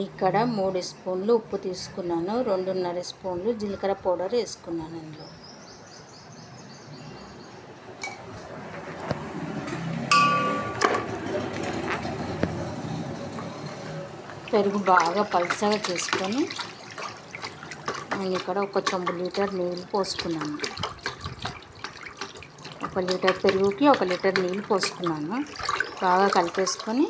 ఇక్కడ 3 స్పూన్లు ఉప్పు తీసుకున్నాను, 2.5 స్పూన్లు జీలకర్ర పౌడర్ వేసుకున్నాను. ఇందులో పెరుగు బాగా పలుచగా చేసుకొని నేను ఇక్కడ 1 లీటర్ నీళ్ళు పోసుకున్నాను. 1 లీటర్ పెరుగుకి 1 లీటర్ నీళ్ళు పోసుకున్నాను. బాగా కలిపేసుకొని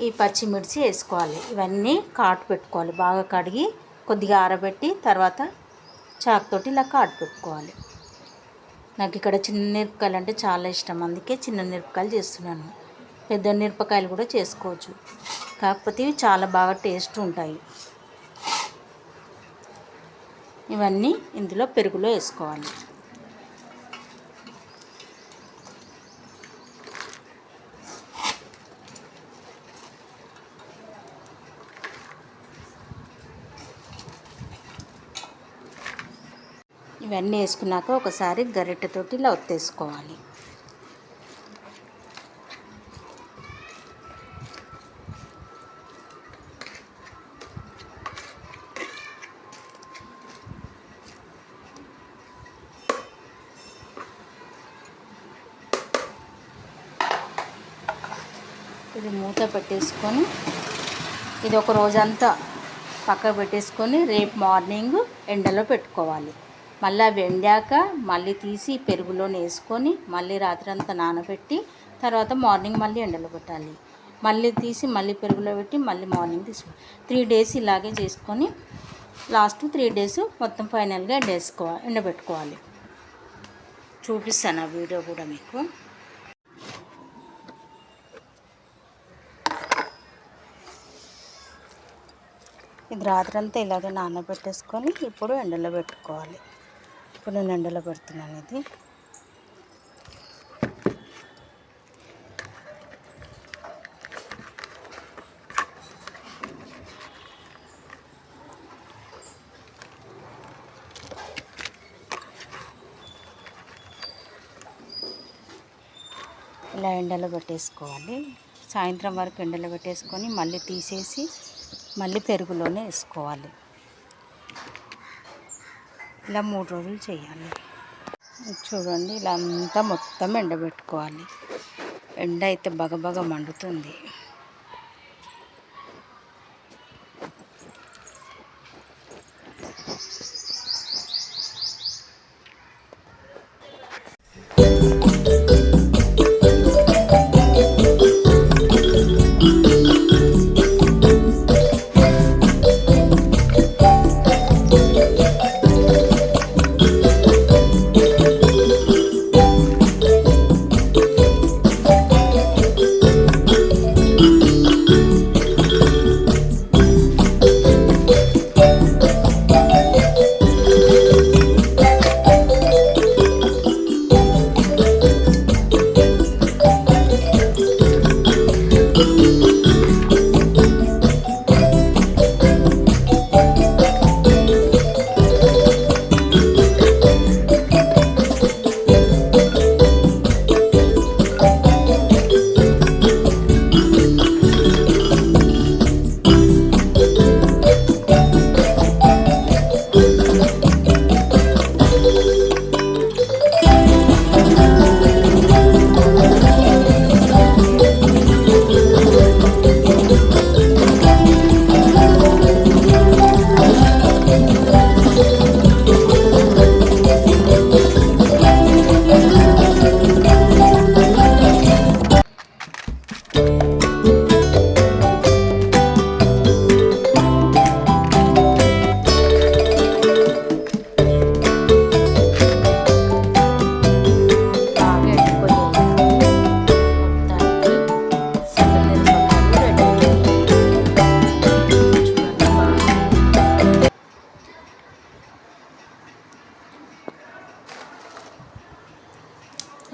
ఈ పచ్చిమిర్చి వేసుకోవాలి. ఇవన్నీ కాటు పెట్టుకోవాలి. బాగా కడిగి కొద్దిగా ఆరబెట్టి తర్వాత చాకుతోటి ఇలా కాటు పెట్టుకోవాలి. నాకు ఇక్కడ చిన్న మిరపకాయలు అంటే చాలా ఇష్టం, అందుకే చిన్న మిరపకాయలు చేస్తున్నాను. పెద్ద మిరపకాయలు కూడా చేసుకోవచ్చు, కాకపోతే ఇవి చాలా బాగా టేస్ట్ ఉంటాయి. ఇవన్నీ ఇందులో పెరుగులో వేసుకోవాలి. ఇవన్నీ వేసుకున్నాక ఒకసారి గరిటెతోటి ఇలా ఒత్తేసుకోవాలి. ఇది మూత పెట్టేసుకొని ఇది ఒక రోజంతా పక్కకు పెట్టేసుకొని రేపు మార్నింగ్ ఎండలో పెట్టుకోవాలి. మళ్ళీ అవి ఎండాక మళ్ళీ తీసి పెరుగులో వేసుకొని మళ్ళీ రాత్రి అంతా నానబెట్టి తర్వాత మార్నింగ్ మళ్ళీ ఎండలో పెట్టాలి. మళ్ళీ తీసి మళ్ళీ పెరుగులో పెట్టి మళ్ళీ మార్నింగ్ తీసుకో 3 డేస్ ఇలాగే చేసుకొని లాస్ట్ 3 డేస్ మొత్తం ఫైనల్గా ఎండబెట్టుకోవాలి. చూపిస్తాను ఆ వీడియో కూడా మీకు. ఇది రాత్రంతా ఇలాగే నానబెట్టేసుకొని ఇప్పుడు ఎండలో పెట్టుకోవాలి. ఇప్పుడు నేను ఎండలో పెడుతున్నాను. ఇది ఇలా ఎండలో పెట్టేసుకోవాలి. సాయంత్రం వరకు ఎండలో పెట్టేసుకొని మళ్ళీ తీసేసి మళ్ళీ పెరుగులోనే వేసుకోవాలి. ఇలా 3 రోజులు చేయాలి. చూడండి, ఇలా అంతా మొత్తం ఎండబెట్టుకోవాలి. ఎండ అయితే బగబగ మండుతుంది.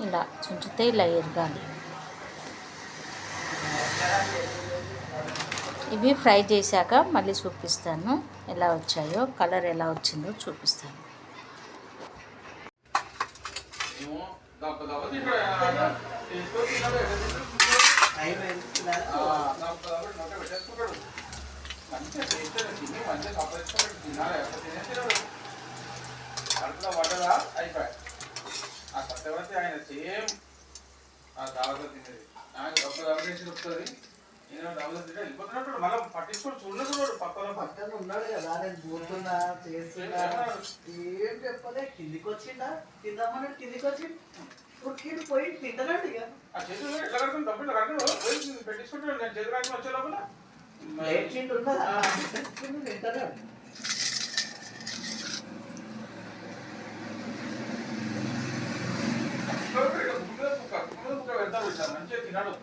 ఇలా చుంచితే ఇలా ఎరగాలి. ఇవి ఫ్రై చేశాక మళ్ళీ చూపిస్తాను ఎలా వచ్చాయో, కలర్ ఎలా వచ్చిందో చూపిస్తాను. పెట్టేసుకుంటాడు మంచిగా టేస్ట్ తిని మంచిగా సంపాదించుకుంటాడు తినాలి అట్లా తినేసాడు కడుపులో పడ్డదా అయిపోయి ఆ సత్యవతి ఆయన సేమ్ ఆ దావత తినేది ఆయన డబ్బులు అవినేసి వస్తుంది నేను డబ్బులు తింటే వెళ్ళిపోతున్నట్టు మళ్ళీ పట్టించుకొని చూడలేదు పక్కన పక్కన ఉన్నాడు కదా నేను పోతున్నా చేస్తున్నా ఏం చెప్పలే కిందికి వచ్చిందా తిందామన్నాడు కిందికి వచ్చి ఉడికి పోయి తింటలేడు ఇక ఆ చేతులు ఎట్లా కడుతుంది డబ్బులు కడుతుంది పెట్టించుకుంటాడు నేను చేతులు కడుకుని వచ్చే లోపల ప్లేట్ ఉన్నదా తింటలేడు మంచిగా తిన్నాడు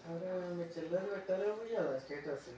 అరే మీ చెల్లెలు పెట్టారేమో కదా స్టేటస్